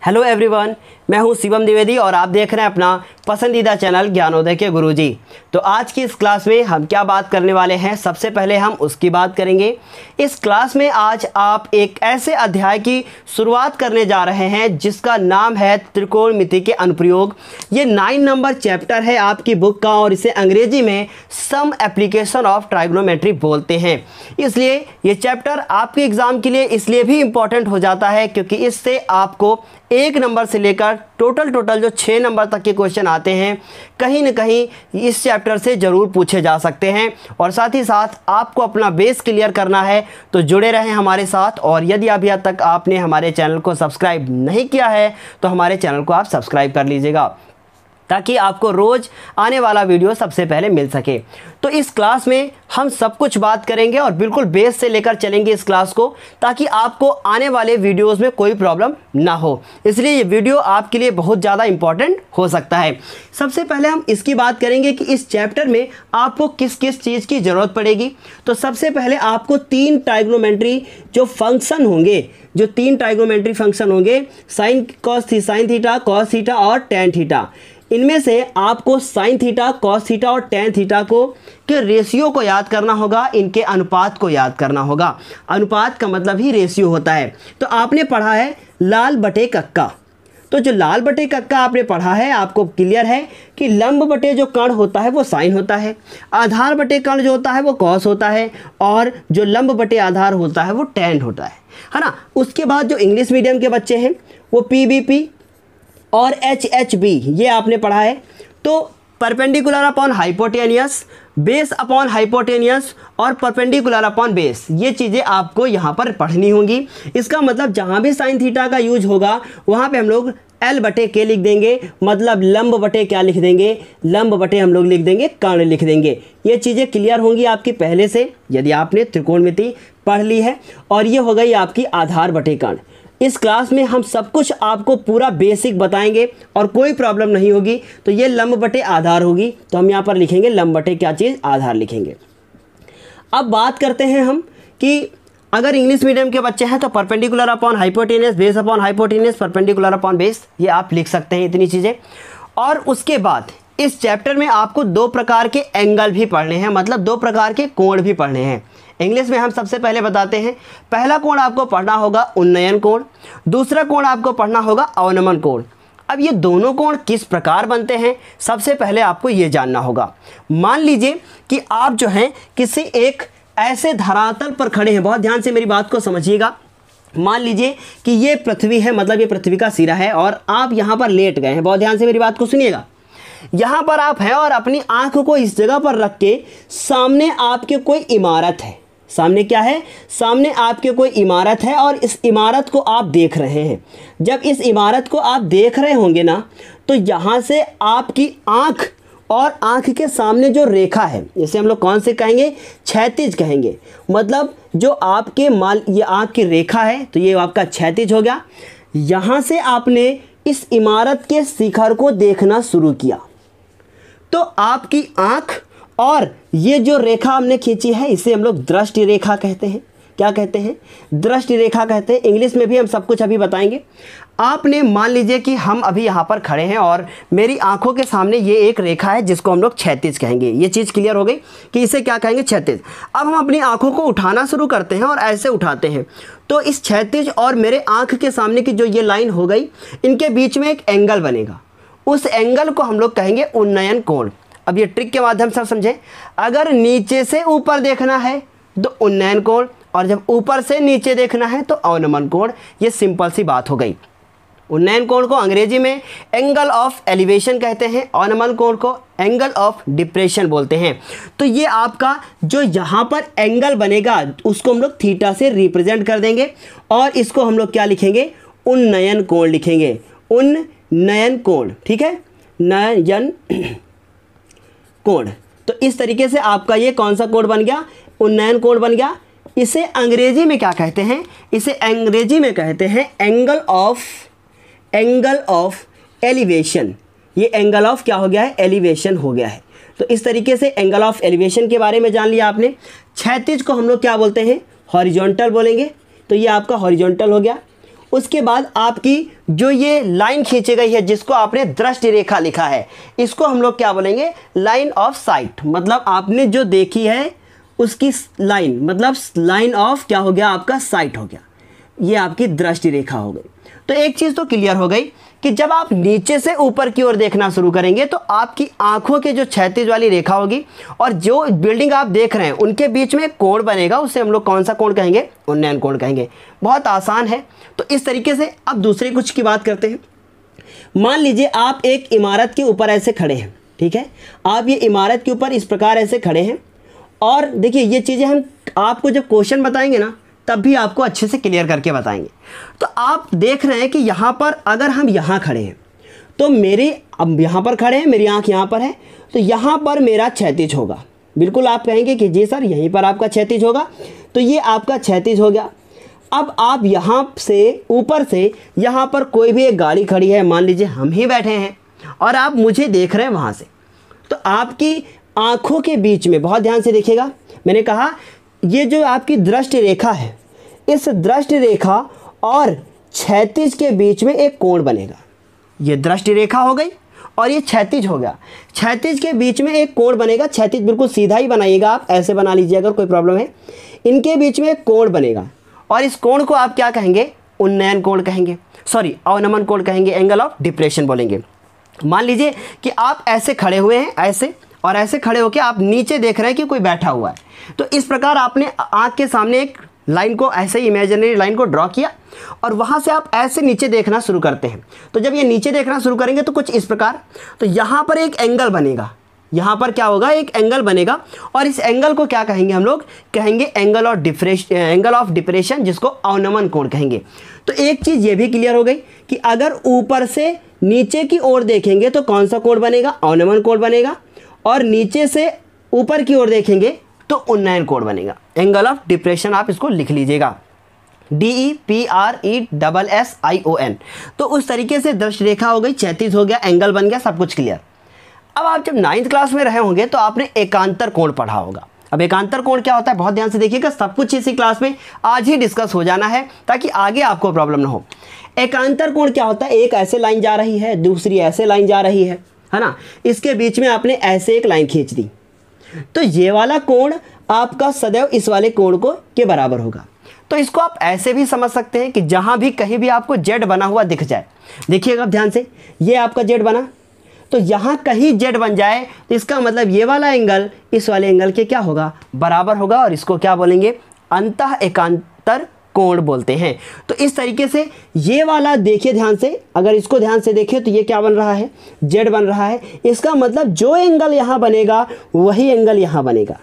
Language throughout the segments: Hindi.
हेलो एवरीवन, मैं हूं शिवम द्विवेदी और आप देख रहे हैं अपना पसंदीदा चैनल ज्ञानोदय के गुरुजी। तो आज की इस क्लास में हम क्या बात करने वाले हैं, सबसे पहले हम उसकी बात करेंगे। इस क्लास में आज आप एक ऐसे अध्याय की शुरुआत करने जा रहे हैं जिसका नाम है त्रिकोणमिति के अनुप्रयोग। ये 9 नंबर चैप्टर है आपकी बुक का और इसे अंग्रेजी में सम एप्लीकेशन ऑफ ट्राइगोनोमेट्री बोलते हैं। इसलिए ये चैप्टर आपके एग्ज़ाम के लिए इसलिए भी इम्पॉर्टेंट हो जाता है क्योंकि इससे आपको 1 नंबर से लेकर टोटल जो 6 नंबर तक के क्वेश्चन आते हैं कहीं न कहीं इस चैप्टर से ज़रूर पूछे जा सकते हैं। और साथ ही साथ आपको अपना बेस क्लियर करना है तो जुड़े रहें हमारे साथ। और यदि अभी तक आपने हमारे चैनल को सब्सक्राइब नहीं किया है तो हमारे चैनल को आप सब्सक्राइब कर लीजिएगा ताकि आपको रोज़ आने वाला वीडियो सबसे पहले मिल सके। तो इस क्लास में हम सब कुछ बात करेंगे और बिल्कुल बेस से लेकर चलेंगे इस क्लास को ताकि आपको आने वाले वीडियोस में कोई प्रॉब्लम ना हो। इसलिए ये वीडियो आपके लिए बहुत ज़्यादा इम्पॉर्टेंट हो सकता है। सबसे पहले हम इसकी बात करेंगे कि इस चैप्टर में आपको किस किस चीज़ की ज़रूरत पड़ेगी। तो सबसे पहले आपको 3 ट्राइगोनोमेट्री जो फंक्शन होंगे, जो 3 ट्राइगोनोमेट्री फंक्शन होंगे, साइन थीटा, कॉस थीटा और टैन थीटा, इनमें से आपको साइन थीटा, कॉस थीटा और टैन थीटा को के रेशियो को याद करना होगा, इनके अनुपात को याद करना होगा। अनुपात का मतलब ही रेशियो होता है। तो आपने पढ़ा है लाल बटे कक्का, तो जो लाल बटे कक्का आपने पढ़ा है आपको क्लियर है कि लंब बटे जो कर्ण होता है वो साइन होता है, आधार बटे कर्ण जो होता है वो कॉस होता है और जो लंब बटे आधार होता है वो टैन होता है ना। उसके बाद जो इंग्लिश मीडियम के बच्चे हैं वो पीबीपी और एचएचबी ये आपने पढ़ा है। तो perpendicular upon hypotenuse, base upon hypotenuse और परपेंडिकुलर अपॉन बेस, ये चीज़ें आपको यहाँ पर पढ़नी होंगी। इसका मतलब जहाँ भी साइन थीटा का यूज होगा वहाँ पे हम लोग एल बटे के लिख देंगे, मतलब लंब बटे क्या लिख देंगे, लंब बटे हम लोग लिख देंगे कर्ण लिख देंगे। ये चीज़ें क्लियर होंगी आपकी पहले से यदि आपने त्रिकोणमिति पढ़ ली है। और ये हो गई आपकी आधार बटे कर्ण। इस क्लास में हम सब कुछ आपको पूरा बेसिक बताएंगे और कोई प्रॉब्लम नहीं होगी। तो ये लंब बटे आधार होगी, तो हम यहाँ पर लिखेंगे लंब बटे क्या चीज़, आधार लिखेंगे। अब बात करते हैं हम कि अगर इंग्लिश मीडियम के बच्चे हैं तो perpendicular upon hypotenuse, base upon hypotenuse, perpendicular upon base, ये आप लिख सकते हैं इतनी चीज़ें। और उसके बाद इस चैप्टर में आपको 2 प्रकार के एंगल भी पढ़ने हैं, मतलब 2 प्रकार के कोण भी पढ़ने हैं। इंग्लिश में हम सबसे पहले बताते हैं, पहला कोण आपको पढ़ना होगा उन्नयन कोण, दूसरा कोण आपको पढ़ना होगा अवनमन कोण। अब ये दोनों कोण किस प्रकार बनते हैं सबसे पहले आपको ये जानना होगा। मान लीजिए कि आप जो हैं किसी एक ऐसे धरातल पर खड़े हैं, बहुत ध्यान से मेरी बात को समझिएगा। मान लीजिए कि ये पृथ्वी है, मतलब ये पृथ्वी का सिरा है और आप यहाँ पर लेट गए हैं, बहुत ध्यान से मेरी बात को सुनिएगा। यहाँ पर आप हैं और अपनी आँख को इस जगह पर रख के सामने आपके कोई इमारत है, सामने क्या है, सामने आपके कोई इमारत है और इस इमारत को आप देख रहे हैं। जब इस इमारत को आप देख रहे होंगे ना तो यहाँ से आपकी आँख और आँख के सामने जो रेखा है, इसे हम लोग कौन से कहेंगे, क्षैतिज कहेंगे। मतलब जो आपके ये आँख की रेखा है तो ये आपका क्षैतिज हो गया। यहाँ से आपने इस इमारत के शिखर को देखना शुरू किया तो आपकी आँख और ये जो रेखा हमने खींची है इसे हम लोग दृष्टि रेखा कहते हैं। क्या कहते हैं, दृष्टि रेखा कहते हैं। इंग्लिश में भी हम सब कुछ अभी बताएंगे। आपने मान लीजिए कि हम अभी यहाँ पर खड़े हैं और मेरी आंखों के सामने ये एक रेखा है जिसको हम लोग क्षैतिज कहेंगे। ये चीज़ क्लियर हो गई कि इसे क्या कहेंगे, क्षैतिज। अब हम अपनी आंखों को उठाना शुरू करते हैं और ऐसे उठाते हैं तो इस क्षैतिज और मेरे आँख के सामने की जो ये लाइन हो गई, इनके बीच में एक एंगल बनेगा। उस एंगल को हम लोग कहेंगे उन्नयन कोण। अब ये ट्रिक के माध्यम से आप समझें, अगर नीचे से ऊपर देखना है तो उन्नयन कोण और जब ऊपर से नीचे देखना है तो अवनमन कोण। ये सिंपल सी बात हो गई। उन्नयन कोण को अंग्रेजी में एंगल ऑफ एलिवेशन कहते हैं, अवनमन कोण को एंगल ऑफ डिप्रेशन बोलते हैं। तो ये आपका जो यहाँ पर एंगल बनेगा उसको हम लोग थीटा से रिप्रेजेंट कर देंगे और इसको हम लोग क्या लिखेंगे, उन्नयन कोण लिखेंगे, उन्नयन कोण। ठीक है, नयन कोण। तो इस तरीके से आपका ये कौन सा कोण बन गया, उन्नयन कोण बन गया। इसे अंग्रेजी में क्या कहते हैं, इसे अंग्रेजी में कहते हैं एंगल ऑफ एलिवेशन। ये एंगल ऑफ क्या हो गया है, एलिवेशन हो गया है। तो इस तरीके से एंगल ऑफ एलिवेशन के बारे में जान लिया आपने। क्षैतिज को हम लोग क्या बोलते हैं, हॉरिजॉन्टल बोलेंगे। तो ये आपका हॉरिजॉन्टल हो गया। उसके बाद आपकी जो ये लाइन खींची गई है जिसको आपने दृष्टि रेखा लिखा है, इसको हम लोग क्या बोलेंगे, लाइन ऑफ साइट। मतलब आपने जो देखी है उसकी लाइन, मतलब लाइन ऑफ क्या हो गया, आपका साइट हो गया, ये आपकी दृष्टि रेखा हो गई। तो एक चीज़ तो क्लियर हो गई कि जब आप नीचे से ऊपर की ओर देखना शुरू करेंगे तो आपकी आंखों के जो क्षैतिज वाली रेखा होगी और जो बिल्डिंग आप देख रहे हैं उनके बीच में कोण बनेगा, उससे हम लोग कौन सा कोण कहेंगे, उन्नयन कोण कहेंगे। बहुत आसान है। तो इस तरीके से अब दूसरे कुछ की बात करते हैं। मान लीजिए आप एक इमारत के ऊपर ऐसे खड़े हैं, ठीक है, आप ये इमारत के ऊपर इस प्रकार ऐसे खड़े हैं और देखिए ये चीज़ें हम आपको जब क्वेश्चन बताएंगे ना तब भी आपको अच्छे से क्लियर करके बताएंगे। तो आप देख रहे हैं कि यहाँ पर अगर हम यहाँ खड़े हैं तो मेरे, अब यहाँ पर खड़े हैं, मेरी आँख यहाँ पर है, तो यहाँ पर मेरा क्षैतिज होगा। बिल्कुल आप कहेंगे कि जी सर यहीं पर आपका क्षैतिज होगा, तो ये आपका क्षैतिज हो गया। अब आप यहाँ से ऊपर से यहाँ पर कोई भी एक गाड़ी खड़ी है, मान लीजिए हम ही बैठे हैं और आप मुझे देख रहे हैं वहाँ से, तो आपकी आँखों के बीच में, बहुत ध्यान से देखिएगा, मैंने कहा ये जो आपकी दृष्टि रेखा है, इस दृष्टि रेखा और क्षैतिज के बीच में एक कोण बनेगा। ये दृष्टि रेखा हो गई और ये क्षैतिज हो गया। क्षैतिज के बीच में एक कोण बनेगा। क्षैतिज बिल्कुल सीधा ही बनाइएगा, आप ऐसे बना लीजिए अगर कोई प्रॉब्लम है। इनके बीच में एक कोण बनेगा और इस कोण को आप क्या कहेंगे, उन्नयन कोण कहेंगे, सॉरी अवनमन कोण कहेंगे, एंगल ऑफ डिप्रेशन बोलेंगे। मान लीजिए कि आप ऐसे खड़े हुए हैं, ऐसे, और ऐसे खड़े होकर आप नीचे देख रहे हैं कि कोई बैठा हुआ है। तो इस प्रकार आपने आँख के सामने एक लाइन को, ऐसे ही इमेजिनरी लाइन को ड्रॉ किया और वहाँ से आप ऐसे नीचे देखना शुरू करते हैं। तो जब ये नीचे देखना शुरू करेंगे तो कुछ इस प्रकार, तो यहाँ पर एक एंगल बनेगा, यहाँ पर क्या होगा, एक एंगल बनेगा और इस एंगल को क्या कहेंगे, हम लोग कहेंगे एंगल ऑफ डिप्रेशन, जिसको अवनमन कोण कहेंगे। तो एक चीज़ ये भी क्लियर हो गई कि अगर ऊपर से नीचे की ओर देखेंगे तो कौन सा कोण बनेगा, अवनमन कोण बनेगा, और नीचे से ऊपर की ओर देखेंगे तो उन्नयन कोण बनेगा। एंगल ऑफ डिप्रेशन आप इसको लिख लीजिएगा, DEPRESSION। तो उस तरीके से दृष्टि रेखा हो गई, क्षैतिज हो गया, एंगल बन गया, सब कुछ क्लियर। अब आप जब 9th क्लास में रहे होंगे तो आपने एकांतर कोण पढ़ा होगा। अब एकांतर कोण क्या होता है, बहुत ध्यान से देखिएगा, सब कुछ इसी क्लास में आज ही डिस्कस हो जाना है ताकि आगे आपको प्रॉब्लम ना हो। एकांतर कोण क्या होता है, एक ऐसे लाइन जा रही है, दूसरी ऐसे लाइन जा रही है ना, इसके बीच में आपने ऐसे एक लाइन खींच दी, तो ये वाला कोण आपका सदैव इस वाले कोण को के बराबर होगा। तो इसको आप ऐसे भी समझ सकते हैं कि जहां भी कहीं भी आपको जेड बना हुआ दिख जाए, देखिएगा ध्यान से, ये आपका जेड बना, तो यहाँ कहीं जेड बन जाए तो इसका मतलब ये वाला एंगल इस वाले एंगल के क्या होगा, बराबर होगा, और इसको क्या बोलेंगे, अंतः एकांतर कोण बोलते हैं। तो इस तरीके से ये वाला देखिए ध्यान से, अगर इसको ध्यान से देखिए तो ये क्या बन रहा है, जेड बन रहा है। इसका मतलब जो एंगल यहाँ बनेगा वही एंगल यहाँ बनेगा।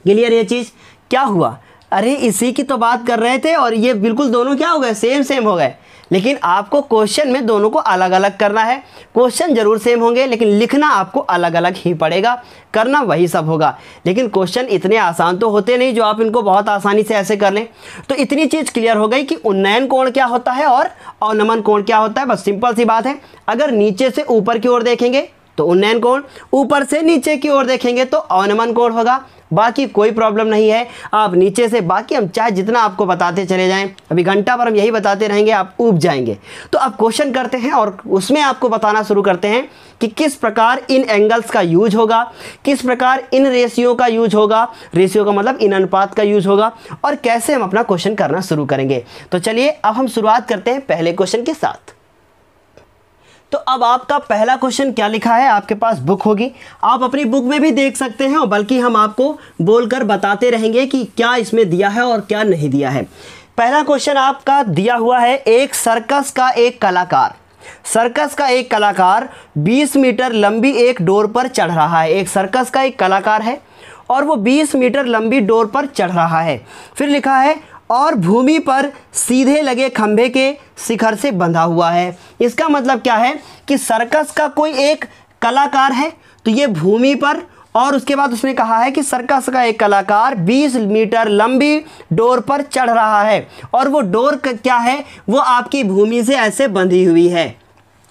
क्लियर ये चीज़, क्या हुआ, अरे इसी की तो बात कर रहे थे और ये बिल्कुल दोनों क्या हो गए, सेम सेम हो गए। लेकिन आपको क्वेश्चन में दोनों को अलग अलग करना है। क्वेश्चन जरूर सेम होंगे लेकिन लिखना आपको अलग अलग ही पड़ेगा, करना वही सब होगा। लेकिन क्वेश्चन इतने आसान तो होते नहीं जो आप इनको बहुत आसानी से ऐसे कर लें। तो इतनी चीज़ क्लियर हो गई कि उन्नयन कोण क्या होता है और अवनमन कोण क्या होता है। बस सिंपल सी बात है, अगर नीचे से ऊपर की ओर देखेंगे तो उन्नयन कोण, ऊपर से नीचे की ओर देखेंगे तो अवनमन कोण होगा। बाकी कोई प्रॉब्लम नहीं है, आप नीचे से, बाकी हम चाहे जितना आपको बताते चले जाएं, अभी घंटा भर हम यही बताते रहेंगे, आप ऊब जाएंगे। तो अब क्वेश्चन करते हैं और उसमें आपको बताना शुरू करते हैं कि किस प्रकार इन एंगल्स का यूज होगा, किस प्रकार इन रेशियो का यूज होगा, रेशियो का मतलब इन अनुपात का यूज होगा, और कैसे हम अपना क्वेश्चन करना शुरू करेंगे। तो चलिए अब हम शुरुआत करते हैं पहले क्वेश्चन के साथ। तो अब आपका पहला क्वेश्चन क्या लिखा है, आपके पास बुक होगी, आप अपनी बुक में भी देख सकते हैं, और बल्कि हम आपको बोलकर बताते रहेंगे कि क्या इसमें दिया है और क्या नहीं दिया है। पहला क्वेश्चन आपका दिया हुआ है, एक सर्कस का एक कलाकार 20 मीटर लंबी एक डोर पर चढ़ रहा है। एक सर्कस का एक कलाकार है और वो 20 मीटर लंबी डोर पर चढ़ रहा है। फिर लिखा है और भूमि पर सीधे लगे खंभे के शिखर से बंधा हुआ है। इसका मतलब क्या है कि सर्कस का कोई एक कलाकार है, तो ये भूमि पर, और उसके बाद उसने कहा है कि सर्कस का एक कलाकार 20 मीटर लंबी डोर पर चढ़ रहा है, और वो डोर क्या है, वो आपकी भूमि से ऐसे बंधी हुई है।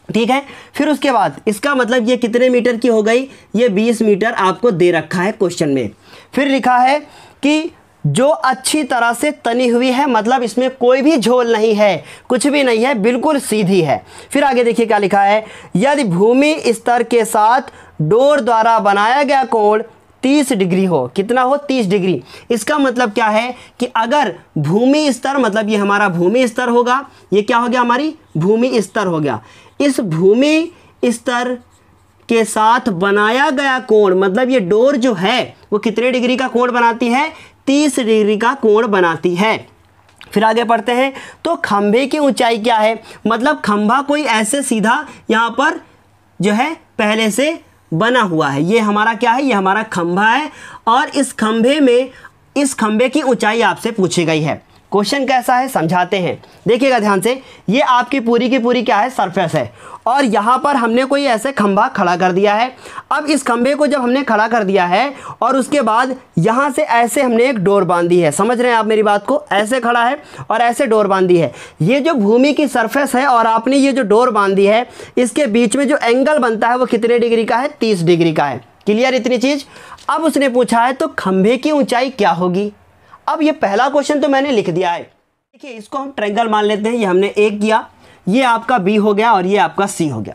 ठीक है, फिर उसके बाद इसका मतलब ये कितने मीटर की हो गई, ये 20 मीटर आपको दे रखा है क्वेश्चन में। फिर लिखा है कि जो अच्छी तरह से तनी हुई है, मतलब इसमें कोई भी झोल नहीं है, कुछ भी नहीं है, बिल्कुल सीधी है। फिर आगे देखिए क्या लिखा है, यदि भूमि स्तर के साथ डोर द्वारा बनाया गया कोण 30 डिग्री हो। कितना हो? 30 डिग्री। इसका मतलब क्या है कि अगर भूमि स्तर, मतलब ये हमारा भूमि स्तर होगा, ये क्या हो गया? हमारी भूमि स्तर हो गया। इस भूमि स्तर के साथ बनाया गया कोण, मतलब ये डोर जो है वो कितने डिग्री का कोण बनाती है? 30 डिग्री का कोण बनाती है। फिर आगे पढ़ते हैं, तो खंभे की ऊंचाई क्या है? मतलब खंभा कोई ऐसे सीधा यहाँ पर जो है पहले से बना हुआ है, ये हमारा क्या है? ये हमारा खंभा है। और इस खंभे में, इस खंभे की ऊंचाई आपसे पूछी गई है। क्वेश्चन कैसा है समझाते हैं, देखिएगा ध्यान से। ये आपकी पूरी की पूरी क्या है? सरफेस है। और यहाँ पर हमने कोई ऐसे खंभा खड़ा कर दिया है। अब इस खंभे को जब हमने खड़ा कर दिया है और उसके बाद यहाँ से ऐसे हमने एक डोर बांधी है, समझ रहे हैं आप मेरी बात को? ऐसे खड़ा है और ऐसे डोर बांधी है। ये जो भूमि की सरफेस है और आपने ये जो डोर बांधी है, इसके बीच में जो एंगल बनता है वो कितने डिग्री का है? 30 डिग्री का है। क्लियर इतनी चीज़? अब उसने पूछा है तो खंभे की ऊंचाई क्या होगी। अब ये पहला क्वेश्चन तो मैंने लिख दिया है। देखिए इसको हम ट्रायंगल मान लेते हैं। ये हमने A किया, ये आपका B हो गया और ये आपका C हो गया।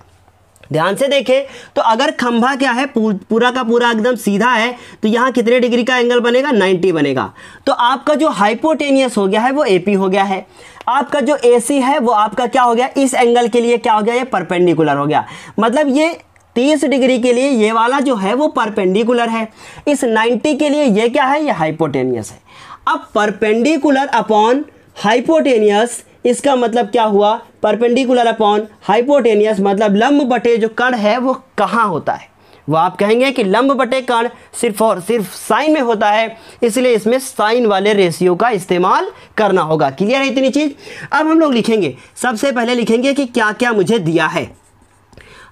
ध्यान से देखें तो अगर खंभा क्या है? पूरा का पूरा एकदम सीधा है, तो यहाँ कितने डिग्री का एंगल बनेगा? 90 बनेगा। तो आपका जो हाइपोटेनियस हो गया है वो AP हो गया है। आपका जो AC है वो आपका क्या हो गया? इस एंगल के लिए क्या हो गया? ये परपेंडिकुलर हो गया। मतलब ये 30 डिग्री के लिए ये वाला जो है वो परपेंडिकुलर है। इस 90 के लिए ये क्या है? ये हाइपोटेनियस है। अब परपेंडिकुलर अपॉन हाइपोटेनियस, इसका मतलब क्या हुआ? परपेंडिकुलर अपॉन हाइपोटेनियस मतलब लंब बटे जो कण है वो कहाँ होता है? वो आप कहेंगे कि लंब बटे कण सिर्फ और सिर्फ साइन में होता है, इसलिए इसमें साइन वाले रेशियो का इस्तेमाल करना होगा। क्लियर है इतनी चीज? अब हम लोग लिखेंगे, सबसे पहले लिखेंगे कि क्या क्या मुझे दिया है।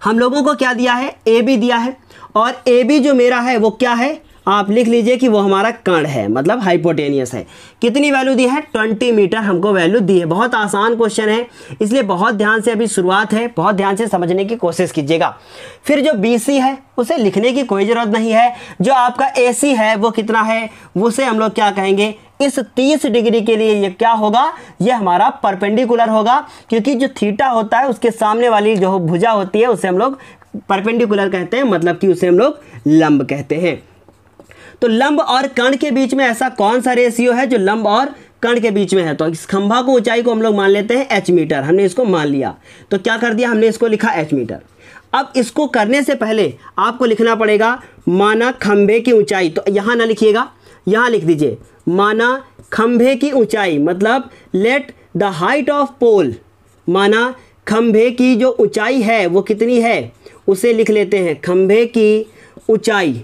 हम लोगों को क्या दिया है? AB दिया है। और AB जो मेरा है वो क्या है? आप लिख लीजिए कि वो हमारा कण है, मतलब हाइपोटेनियस है। कितनी वैल्यू दी है? 20 मीटर हमको वैल्यू दी है। बहुत आसान क्वेश्चन है, इसलिए बहुत ध्यान से, अभी शुरुआत है, बहुत ध्यान से समझने की कोशिश कीजिएगा। फिर जो BC है उसे लिखने की कोई ज़रूरत नहीं है। जो आपका AC है वो कितना है? उसे हम लोग क्या कहेंगे? इस 30 डिग्री के लिए ये क्या होगा? ये हमारा परपेंडिकुलर होगा, क्योंकि जो थीटा होता है उसके सामने वाली जो भुजा होती है उसे हम लोग परपेंडिकुलर कहते हैं, मतलब कि उसे हम लोग लंब कहते हैं। तो लंब और कण के बीच में ऐसा कौन सा रेशियो है जो लंब और कण के बीच में है? तो इस खंभा को ऊंचाई को हम लोग मान लेते हैं H मीटर। हमने इसको मान लिया, तो क्या कर दिया? हमने इसको लिखा H मीटर। अब इसको करने से पहले आपको लिखना पड़ेगा माना खंभे की ऊंचाई। तो यहाँ ना लिखिएगा, यहाँ लिख दीजिए माना खंभे की ऊंचाई, मतलब लेट द हाइट ऑफ पोल। माना खंभे की जो ऊंचाई है वो कितनी है, उसे लिख लेते हैं खंभे की ऊंचाई।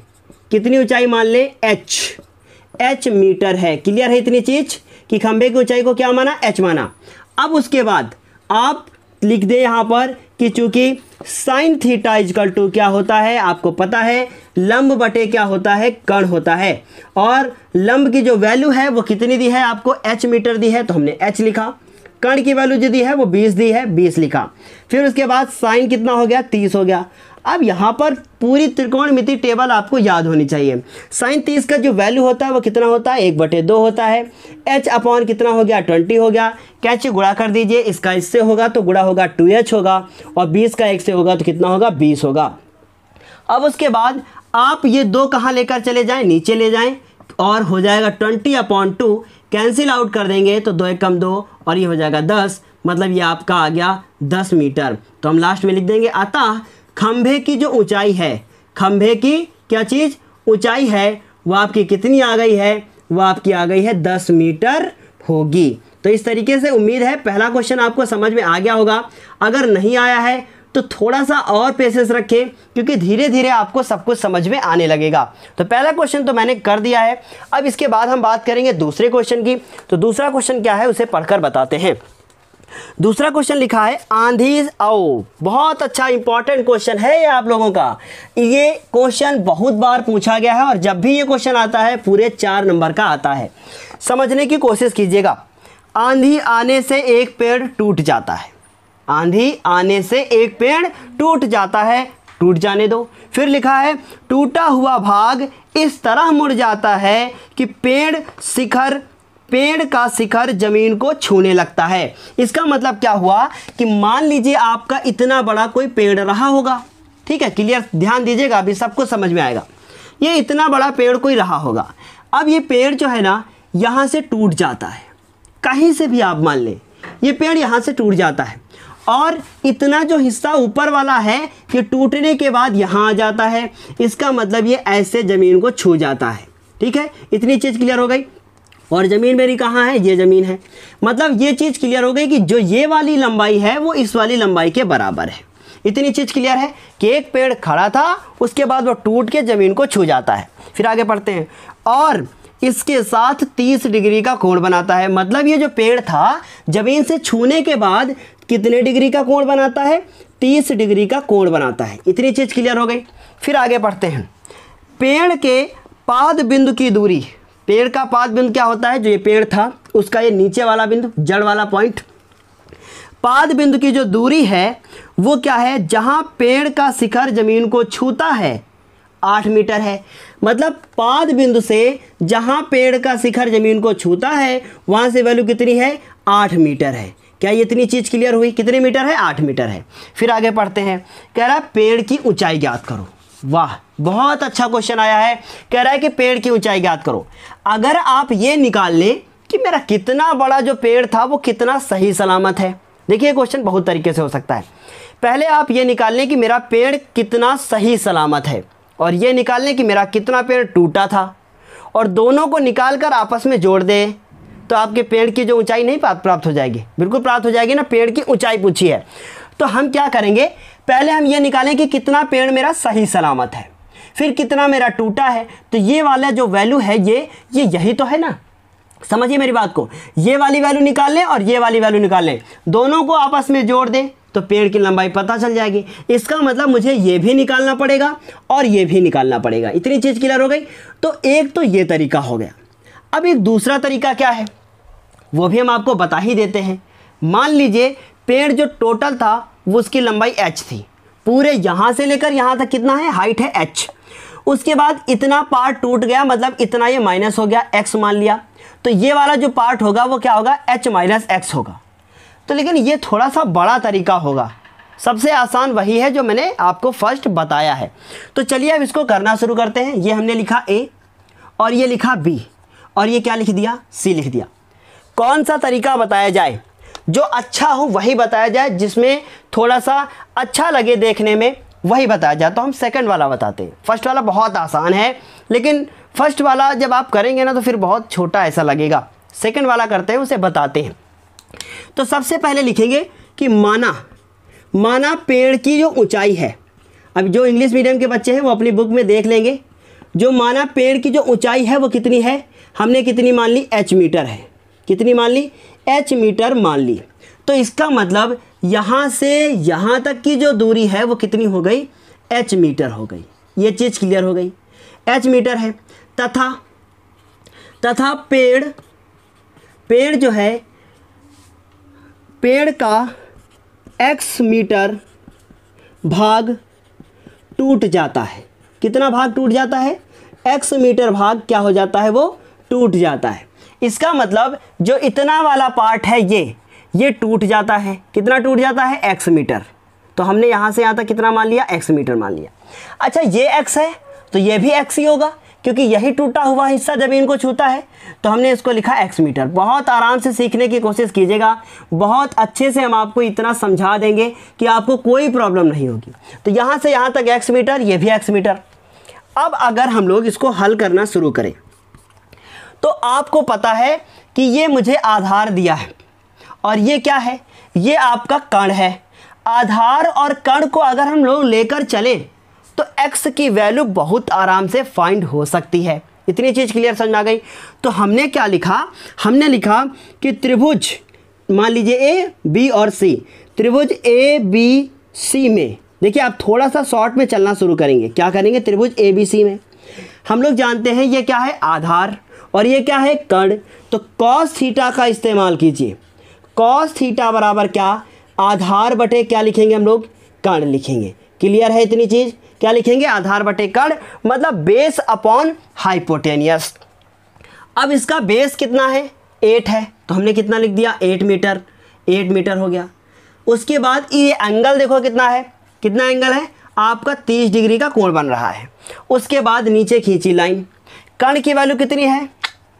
कितनी ऊंचाई मान ले? H मीटर है। क्लियर है इतनी चीज कि खंभे की ऊंचाई को क्या माना? H माना। अब उसके बाद आप लिख दे यहाँ पर कि चूंकि साइन थीटा इजकल टू क्या होता है? आपको पता है लंब बटे क्या होता है? कण होता है। और लंब की जो वैल्यू है वो कितनी दी है? आपको H मीटर दी है, तो हमने H लिखा। कण की वैल्यू जो दी है वो 20 दी है, 20 लिखा। फिर उसके बाद साइन कितना हो गया? 30 हो गया। अब यहाँ पर पूरी त्रिकोणमिति टेबल आपको याद होनी चाहिए। साइन 30 का जो वैल्यू होता है वो कितना होता है? 1/2 होता है। H अपॉन कितना हो गया? 20 हो गया। कैसे गुणा कर दीजिए, इसका इससे होगा तो गुणा होगा 2H होगा, और 20 का 1 से होगा तो कितना होगा? 20 होगा। अब उसके बाद आप ये 2 कहाँ लेकर चले जाएं? नीचे ले जाएं, और हो जाएगा 20/2। कैंसिल आउट कर देंगे तो 2 × 2 और ये हो जाएगा 10, मतलब ये आपका आ गया 10 मीटर। तो हम लास्ट में लिख देंगे अतः खंभे की जो ऊंचाई है, खंभे की क्या चीज़? ऊंचाई है, वो आपकी कितनी आ गई है? वो आपकी आ गई है 10 मीटर होगी। तो इस तरीके से उम्मीद है पहला क्वेश्चन आपको समझ में आ गया होगा। अगर नहीं आया है तो थोड़ा सा और पेशेंस रखें, क्योंकि धीरे धीरे आपको सब कुछ समझ में आने लगेगा। तो पहला क्वेश्चन तो मैंने कर दिया है। अब इसके बाद हम बात करेंगे दूसरे क्वेश्चन की। तो दूसरा क्वेश्चन क्या है उसे पढ़कर बताते हैं। दूसरा क्वेश्चन लिखा है आंधी आओ। बहुत अच्छा इंपॉर्टेंट क्वेश्चन है ये आप लोगों का। ये क्वेश्चन बहुत बार पूछा गया है और जब भी ये क्वेश्चन आता है पूरे 4 नंबर का आता है। समझने की कोशिश कीजिएगा। आंधी आने से एक पेड़ टूट जाता है। आंधी आने से एक पेड़ टूट जाता है, टूट जाने दो। फिर लिखा है टूटा हुआ भाग इस तरह मुड़ जाता है कि पेड़ का शिखर जमीन को छूने लगता है। इसका मतलब क्या हुआ कि मान लीजिए आपका इतना बड़ा कोई पेड़ रहा होगा, ठीक है, क्लियर, ध्यान दीजिएगा, अभी सबको समझ में आएगा। ये इतना बड़ा पेड़ कोई रहा होगा, अब ये पेड़ जो है ना यहाँ से टूट जाता है, कहीं से भी आप मान लें ये पेड़ यहाँ से टूट जाता है, और इतना जो हिस्सा ऊपर वाला है ये टूटने के बाद यहाँ आ जाता है। इसका मतलब ये ऐसे ज़मीन को छू जाता है, ठीक है, इतनी चीज़ क्लियर हो गई। और ज़मीन मेरी कहाँ है, ये ज़मीन है, मतलब ये चीज़ क्लियर हो गई कि जो ये वाली लंबाई है वो इस वाली लंबाई के बराबर है। इतनी चीज़ क्लियर है कि एक पेड़ खड़ा था, उसके बाद वो टूट के ज़मीन को छू जाता है। फिर आगे पढ़ते हैं, और इसके साथ 30 डिग्री का कोण बनाता है। मतलब ये जो पेड़ था ज़मीन से छूने के बाद कितने डिग्री का कोण बनाता है, 30 डिग्री का कोण बनाता है। इतनी चीज़ क्लियर हो गई। फिर आगे पढ़ते हैं, पेड़ के पाद बिंदु की दूरी, पेड़ का पाद बिंदु क्या होता है, जो ये पेड़ था उसका ये नीचे वाला बिंदु, जड़ वाला पॉइंट, पाद बिंदु की जो दूरी है वो क्या है, जहाँ पेड़ का शिखर जमीन को छूता है 8 मीटर है। मतलब पाद बिंदु से जहाँ पेड़ का शिखर जमीन को छूता है वहाँ से वैल्यू कितनी है, 8 मीटर है। क्या ये इतनी चीज़ क्लियर हुई, कितने मीटर है, 8 मीटर है। फिर आगे पढ़ते हैं, कह रहा है पेड़ की ऊंचाई ज्ञात करो। वाह, बहुत अच्छा क्वेश्चन आया है। कह रहा है कि पेड़ की ऊंचाई ज्ञात करो। अगर आप ये निकाल लें कि मेरा कितना बड़ा जो पेड़ था वो कितना सही सलामत है, देखिए क्वेश्चन बहुत तरीके से हो सकता है। पहले आप ये निकाल लें कि मेरा पेड़ कितना सही सलामत है, और ये निकाल लें कि मेरा कितना पेड़ टूटा था, और दोनों को निकाल कर आपस में जोड़ दें तो आपके पेड़ की जो ऊंचाई नहीं प्राप्त हो जाएगी, बिल्कुल प्राप्त हो जाएगी ना। पेड़ की ऊंचाई पूछी है तो हम क्या करेंगे, पहले हम ये निकालें कि कितना पेड़ मेरा सही सलामत है, फिर कितना मेरा टूटा है। तो ये वाला जो वैल्यू है ये यही तो है ना, समझिए मेरी बात को। ये वाली वैल्यू निकाल लें और ये वाली वैल्यू निकाल लें, दोनों को आपस में जोड़ दें तो पेड़ की लंबाई पता चल जाएगी। इसका मतलब मुझे ये भी निकालना पड़ेगा और ये भी निकालना पड़ेगा। इतनी चीज़ क्लियर हो गई। तो एक तो ये तरीका हो गया। अब एक दूसरा तरीका क्या है वो भी हम आपको बता ही देते हैं। मान लीजिए पेड़ जो टोटल था वो उसकी लंबाई h थी, पूरे यहाँ से लेकर यहाँ तक कितना है, हाइट है h। उसके बाद इतना पार्ट टूट गया, मतलब इतना ये माइनस हो गया, x मान लिया, तो ये वाला जो पार्ट होगा वो क्या होगा, h माइनस x होगा। तो लेकिन ये थोड़ा सा बड़ा तरीका होगा, सबसे आसान वही है जो मैंने आपको फर्स्ट बताया है। तो चलिए अब इसको करना शुरू करते हैं। ये हमने लिखा a और ये लिखा b और ये क्या लिख दिया, c लिख दिया। कौन सा तरीका बताया जाए, जो अच्छा हो वही बताया जाए, जिसमें थोड़ा सा अच्छा लगे देखने में वही बताया जाए। तो हम सेकंड वाला बताते हैं। फर्स्ट वाला बहुत आसान है, लेकिन फर्स्ट वाला जब आप करेंगे ना तो फिर बहुत छोटा ऐसा लगेगा। सेकंड वाला करते हैं, उसे बताते हैं। तो सबसे पहले लिखेंगे कि माना पेड़ की जो ऊंचाई है, अब जो इंग्लिश मीडियम के बच्चे हैं वो अपनी बुक में देख लेंगे। जो माना पेड़ की जो ऊंचाई है वो कितनी है, हमने कितनी मान ली, h मीटर है। कितनी मान ली, h मीटर मान ली। तो इसका मतलब यहाँ से यहाँ तक की जो दूरी है वो कितनी हो गई, h मीटर हो गई। ये चीज़ क्लियर हो गई, h मीटर है। तथा पेड़ जो है, पेड़ का x मीटर भाग टूट जाता है। कितना भाग टूट जाता है, x मीटर भाग क्या हो जाता है, वो टूट जाता है। इसका मतलब जो इतना वाला पार्ट है ये टूट जाता है। कितना टूट जाता है, x मीटर। तो हमने यहाँ से यहाँ तक कितना मान लिया, x मीटर मान लिया। अच्छा ये x है तो ये भी x ही होगा, क्योंकि यही टूटा हुआ हिस्सा ज़मीन को छूता है, तो हमने इसको लिखा x मीटर। बहुत आराम से सीखने की कोशिश कीजिएगा, बहुत अच्छे से हम आपको इतना समझा देंगे कि आपको कोई प्रॉब्लम नहीं होगी। तो यहाँ से यहाँ तक x मीटर, ये भी x मीटर। अब अगर हम लोग इसको हल करना शुरू करें तो आपको पता है कि ये मुझे आधार दिया है और ये क्या है, ये आपका कण है। आधार और कण को अगर हम लोग लेकर चलें तो x की वैल्यू बहुत आराम से फाइंड हो सकती है। इतनी चीज़ क्लियर समझ में आ गई। तो हमने क्या लिखा, हमने लिखा कि त्रिभुज, मान लीजिए a, b और c, त्रिभुज a b c में, देखिए आप थोड़ा सा शॉर्ट में चलना शुरू करेंगे। क्या करेंगे, त्रिभुज a b c में हम लोग जानते हैं ये क्या है, आधार, और ये क्या है, कण। तो cos थीटा का इस्तेमाल कीजिए। cos थीटा बराबर क्या, आधार बटे क्या लिखेंगे हम लोग, कण लिखेंगे। क्लियर है इतनी चीज़? क्या लिखेंगे? आधार बटे कण मतलब बेस अपॉन हाइपोटेनियस। अब इसका बेस कितना है? 8 है, तो हमने कितना लिख दिया? 8 मीटर। 8 मीटर हो गया। उसके बाद ये एंगल देखो कितना है, कितना एंगल है आपका? 30 डिग्री का कोण बन रहा है। उसके बाद नीचे खींची लाइन, कण की वैल्यू कितनी है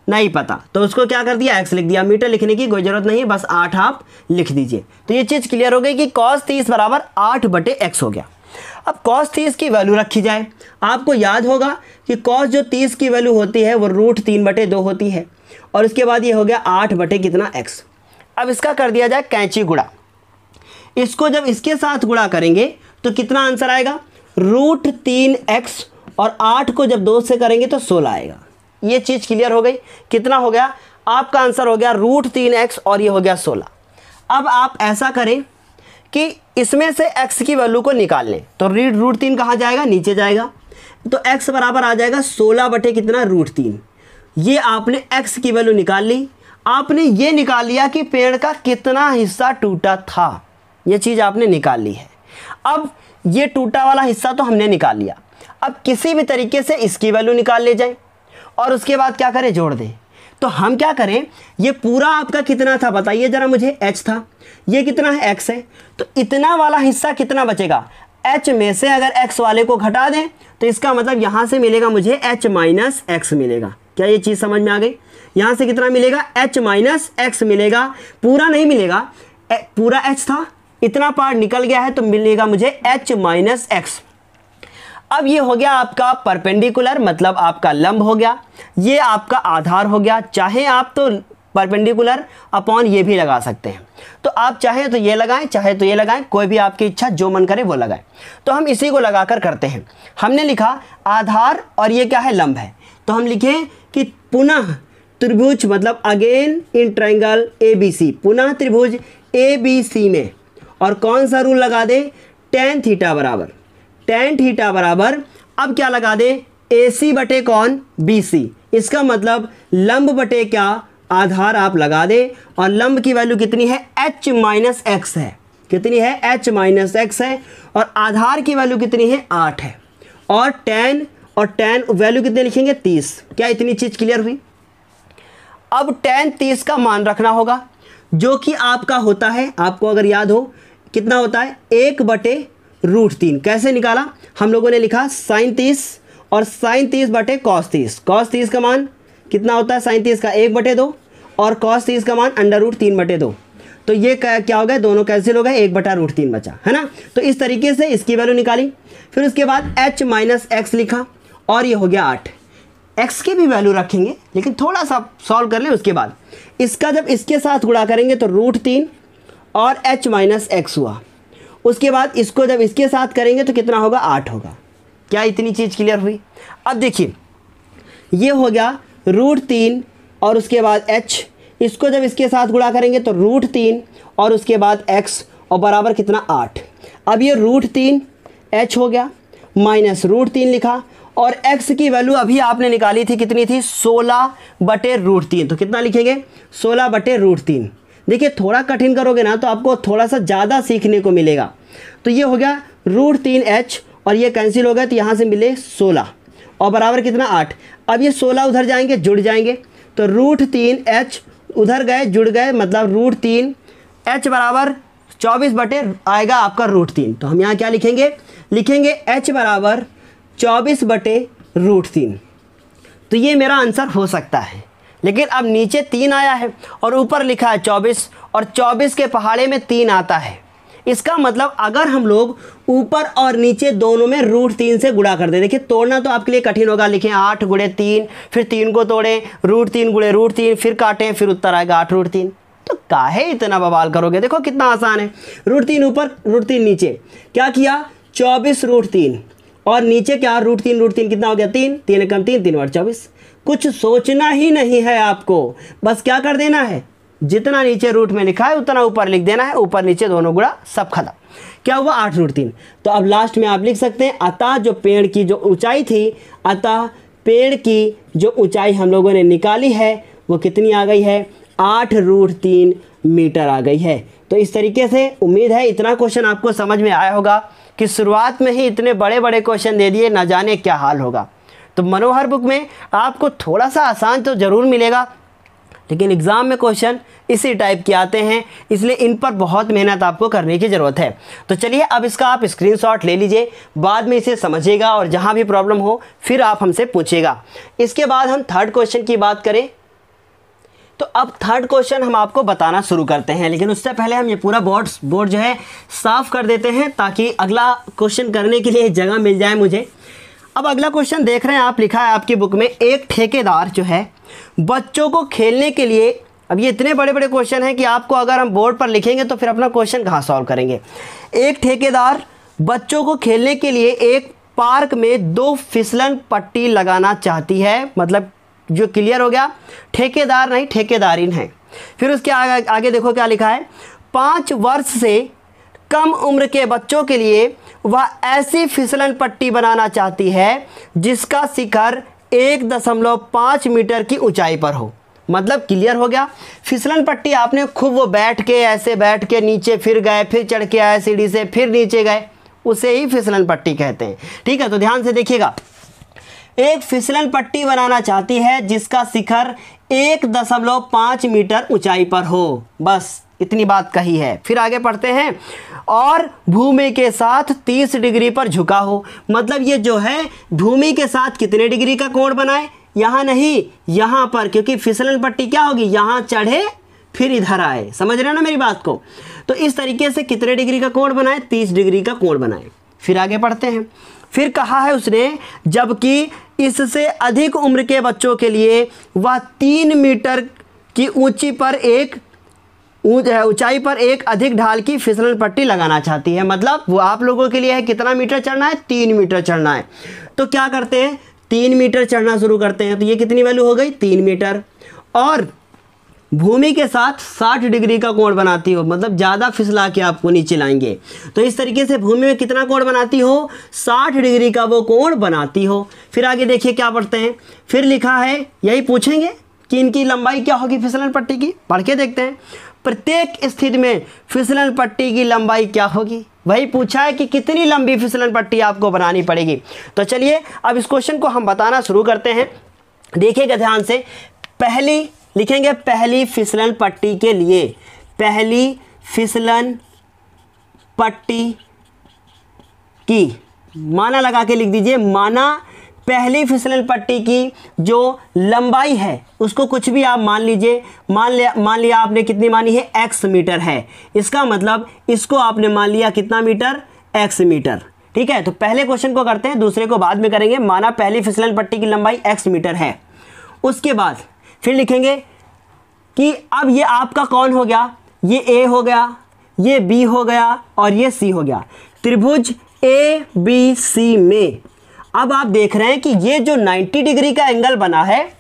नहीं पता, तो उसको क्या कर दिया? x लिख दिया। मीटर लिखने की कोई ज़रूरत नहीं है, बस 8 आप लिख दीजिए। तो ये चीज़ क्लियर हो गई कि cos 30 बराबर 8 बटे x हो गया। अब cos 30 की वैल्यू रखी जाए। आपको याद होगा कि cos जो 30 की वैल्यू होती है वो √3/2 होती है, और उसके बाद ये हो गया 8 बटे कितना? x। अब इसका कर दिया जाए कैंची गुणा। इसको जब इसके साथ गुणा करेंगे तो कितना आंसर आएगा? √3x, और 8 को जब 2 से करेंगे तो 16 आएगा। ये चीज़ क्लियर हो गई? कितना हो गया? आपका आंसर हो गया √3x और ये हो गया 16। अब आप ऐसा करें कि इसमें से x की वैल्यू को निकाल लें, तो √3 कहाँ जाएगा? नीचे जाएगा। तो x बराबर आ जाएगा 16 बटे कितना? √3। ये आपने x की वैल्यू निकाल ली। आपने ये निकाल लिया कि पेड़ का कितना हिस्सा टूटा था, ये चीज़ आपने निकाल ली है। अब ये टूटा वाला हिस्सा तो हमने निकाल लिया। अब किसी भी तरीके से इसकी वैल्यू निकाल ले जाए और उसके बाद क्या करें? जोड़ दें। तो हम क्या करें? ये पूरा आपका कितना था बताइए ज़रा मुझे? h था। ये कितना है? x है। तो इतना वाला हिस्सा कितना बचेगा? h में से अगर x वाले को घटा दें तो इसका मतलब यहाँ से मिलेगा मुझे h माइनस x मिलेगा। क्या ये चीज़ समझ में आ गई? यहाँ से कितना मिलेगा? h माइनस x मिलेगा। पूरा नहीं मिलेगा, पूरा h था, इतना पार्ट निकल गया है तो मिलेगा मुझे h माइनस x। अब ये हो गया आपका परपेंडिकुलर, मतलब आपका लंब हो गया। ये आपका आधार हो गया। चाहे आप तो परपेंडिकुलर अपॉन ये भी लगा सकते हैं, तो आप चाहे तो ये लगाएं, चाहे तो ये लगाएं, कोई भी आपकी इच्छा, जो मन करे वो लगाएं। तो हम इसी को लगाकर करते हैं। हमने लिखा आधार और ये क्या है? लंब है। तो हम लिखें कि पुनः त्रिभुज, मतलब अगेन इन ट्रायंगल ABC, पुनः त्रिभुज ABC में, और कौन सा रूल लगा दे? tan थीटा बराबर, tan थीटा बराबर, अब क्या लगा दे? AC बटे कौन? BC। इसका मतलब लंब बटे क्या? आधार आप लगा दे, और लंब की वैल्यू कितनी है? h माइनस x है। कितनी है? h माइनस x है। और आधार की वैल्यू कितनी है? 8 है। और tan वैल्यू कितने लिखेंगे? 30। क्या इतनी चीज़ क्लियर हुई? अब tan 30 का मान रखना होगा, जो कि आपका होता है, आपको अगर याद हो कितना होता है? 1 बटे √3। कैसे निकाला? हम लोगों ने लिखा sin 30 और sin 30 बटे cos 30। cos 30 का मान कितना होता है? sin 30 का 1 बटे 2, और cos 30 का मान √3 बटे 2। तो ये क्या हो गया? दोनों कैंसिल हो गए, 1 बटा √3 बचा, है ना? तो इस तरीके से इसकी वैल्यू निकाली। फिर उसके बाद h माइनस x लिखा, और ये हो गया 8। x की भी वैल्यू रखेंगे, लेकिन थोड़ा सा सॉल्व कर लें। उसके बाद इसका जब इसके साथ गुणा करेंगे तो √3 और h माइनस x हुआ। उसके बाद इसको जब इसके साथ करेंगे तो कितना होगा? 8 होगा। क्या इतनी चीज़ क्लियर हुई? अब देखिए, ये हो गया √3 और उसके बाद h, इसको जब इसके साथ गुणा करेंगे तो √3 और उसके बाद x, और बराबर कितना? 8। अब ये √3 h हो गया, माइनस √3 लिखा, और x की वैल्यू अभी आपने निकाली थी, कितनी थी? 16 बटे √3। तो कितना लिखेंगे? 16 बटे √3। देखिए, थोड़ा कठिन करोगे ना तो आपको थोड़ा सा ज़्यादा सीखने को मिलेगा। तो ये हो गया √3h, और ये कैंसिल हो गया, तो यहाँ से मिले 16, और बराबर कितना? 8। अब ये 16 उधर जाएंगे, जुड़ जाएंगे, तो √3h उधर गए, जुड़ गए, मतलब √3h बराबर 24 बटे आएगा आपका √3। तो हम यहाँ क्या लिखेंगे? लिखेंगे h बराबर 24 बटे √3। तो ये मेरा आंसर हो सकता है। लेकिन अब नीचे 3 आया है और ऊपर लिखा है 24, और 24 के पहाड़े में 3 आता है। इसका मतलब अगर हम लोग ऊपर और नीचे दोनों में √3 से गुणा कर दें, देखिए तोड़ना तो आपके लिए कठिन होगा। लिखें 8 गुणे 3, फिर 3 को तोड़ें, √3 गुणे √3, फिर काटें, फिर उत्तर आएगा 8 √3। तो काहे इतना बवाल करोगे? देखो कितना आसान है। √3 ऊपर, √3 नीचे। क्या किया? 24 √3, और नीचे क्या? √3 कितना हो गया? 3, 3 कम 3, 3 और 24। कुछ सोचना ही नहीं है आपको, बस क्या कर देना है? जितना नीचे रूट में लिखा है उतना ऊपर लिख देना है, ऊपर नीचे दोनों गुणा, सब खत्म। क्या हुआ? 8 √3। तो अब लास्ट में आप लिख सकते हैं, अतः जो पेड़ की जो ऊंचाई थी, अतः पेड़ की जो ऊंचाई हम लोगों ने निकाली है वो कितनी आ गई है? 8 √3 मीटर आ गई है। तो इस तरीके से उम्मीद है इतना क्वेश्चन आपको समझ में आया होगा। कि शुरुआत में ही इतने बड़े बड़े क्वेश्चन दे दिए, ना जाने क्या हाल होगा। तो मनोहर बुक में आपको थोड़ा सा आसान तो ज़रूर मिलेगा, लेकिन एग्ज़ाम में क्वेश्चन इसी टाइप के आते हैं, इसलिए इन पर बहुत मेहनत आपको करने की ज़रूरत है। तो चलिए अब इसका आप स्क्रीनशॉट ले लीजिए, बाद में इसे समझिएगा और जहाँ भी प्रॉब्लम हो फिर आप हमसे पूछिएगा। इसके बाद हम थर्ड क्वेश्चन की बात करें तो अब थर्ड क्वेश्चन हम आपको बताना शुरू करते हैं, लेकिन उससे पहले हम ये पूरा बोर्ड जो है साफ़ कर देते हैं ताकि अगला क्वेश्चन करने के लिए जगह मिल जाए मुझे। अब अगला क्वेश्चन देख रहे हैं आप, लिखा है आपकी बुक में, एक ठेकेदार जो है बच्चों को खेलने के लिए, अब ये इतने बड़े बड़े क्वेश्चन हैं कि आपको अगर हम बोर्ड पर लिखेंगे तो फिर अपना क्वेश्चन कहाँ सॉल्व करेंगे। एक ठेकेदार बच्चों को खेलने के लिए एक पार्क में 2 फिसलन पट्टी लगाना चाहती है, मतलब जो क्लियर हो गया, ठेकेदार नहीं ठेकेदारिन है। फिर उसके आगे देखो क्या लिखा है, 5 वर्ष से कम उम्र के बच्चों के लिए वह ऐसी फिसलन पट्टी बनाना चाहती है जिसका शिखर 1.5 मीटर की ऊंचाई पर हो। मतलब क्लियर हो गया, फिसलन पट्टी आपने खूब वो बैठ के ऐसे बैठ के नीचे फिर गए, फिर चढ़ के आए सीढ़ी से, फिर नीचे गए, उसे ही फिसलन पट्टी कहते हैं। ठीक है, तो ध्यान से देखिएगा, एक फिसलन पट्टी बनाना चाहती है जिसका शिखर 1.5 मीटर ऊंचाई पर हो, बस इतनी बात कही है। फिर आगे पढ़ते हैं, और भूमि के साथ 30 डिग्री पर झुका हो। मतलब ये जो है भूमि के साथ कितने डिग्री का कोण बनाए, यहाँ नहीं यहाँ पर, क्योंकि फिसलन पट्टी क्या होगी, यहाँ चढ़े फिर इधर आए, समझ रहे हैं ना मेरी बात को। तो इस तरीके से कितने डिग्री का कोण बनाए, 30 डिग्री का कोण बनाए। फिर आगे पढ़ते हैं, फिर कहा है उसने, जबकि इससे अधिक उम्र के बच्चों के लिए वह 3 मीटर की ऊंचाई पर एक अधिक ढाल की फिसलन पट्टी लगाना चाहती है। मतलब वो आप लोगों के लिए है कितना मीटर चढ़ना है, 3 मीटर चढ़ना है। तो क्या करते हैं, 3 मीटर चढ़ना शुरू करते हैं। तो ये कितनी वैल्यू हो गई, 3 मीटर। और भूमि के साथ 60 डिग्री का कोण बनाती हो, मतलब ज़्यादा फिसला के आपको नीचे लाएंगे। तो इस तरीके से भूमि में कितना कोण बनाती हो, 60 डिग्री का वो कोण बनाती हो। फिर आगे देखिए क्या पढ़ते हैं, फिर लिखा है, यही पूछेंगे कि इनकी लंबाई क्या होगी फिसलन पट्टी की, पढ़ के देखते हैं। प्रत्येक स्थिति में फिसलन पट्टी की लंबाई क्या होगी, वही पूछा है कि कितनी लंबी फिसलन पट्टी आपको बनानी पड़ेगी। तो चलिए अब इस क्वेश्चन को हम बताना शुरू करते हैं। देखिएगा ध्यान से, पहली लिखेंगे, पहली फिसलन पट्टी के लिए, पहली फिसलन पट्टी की, माना लगा के लिख दीजिए, माना पहली फिसलन पट्टी की जो लंबाई है उसको कुछ भी आप मान लीजिए, मान लिया आपने कितनी मानी है, x मीटर है। इसका मतलब इसको आपने मान लिया कितना मीटर, x मीटर। ठीक है, तो पहले क्वेश्चन को करते हैं, दूसरे को बाद में करेंगे। माना पहली फिसलन पट्टी की लंबाई x मीटर है। उसके बाद फिर लिखेंगे कि अब ये आपका कौन हो गया, ये A हो गया, ये B हो गया और ये C हो गया। त्रिभुज ABC में अब आप देख रहे हैं कि ये जो 90 डिग्री का एंगल बना है,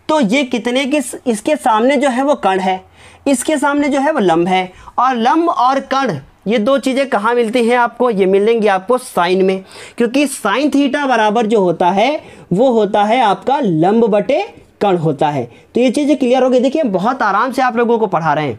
तो ये कितने की, इसके सामने जो है वो कर्ण है, इसके सामने जो है वो लंब है, और लंब और कर्ण ये 2 चीज़ें कहाँ मिलती हैं आपको, ये मिलेंगी आपको साइन में, क्योंकि साइन थीटा बराबर जो होता है वो होता है आपका लंब बटे कर्ण होता है। तो ये चीज़ें क्लियर हो गई। देखिए बहुत आराम से आप लोगों को पढ़ा रहे हैं।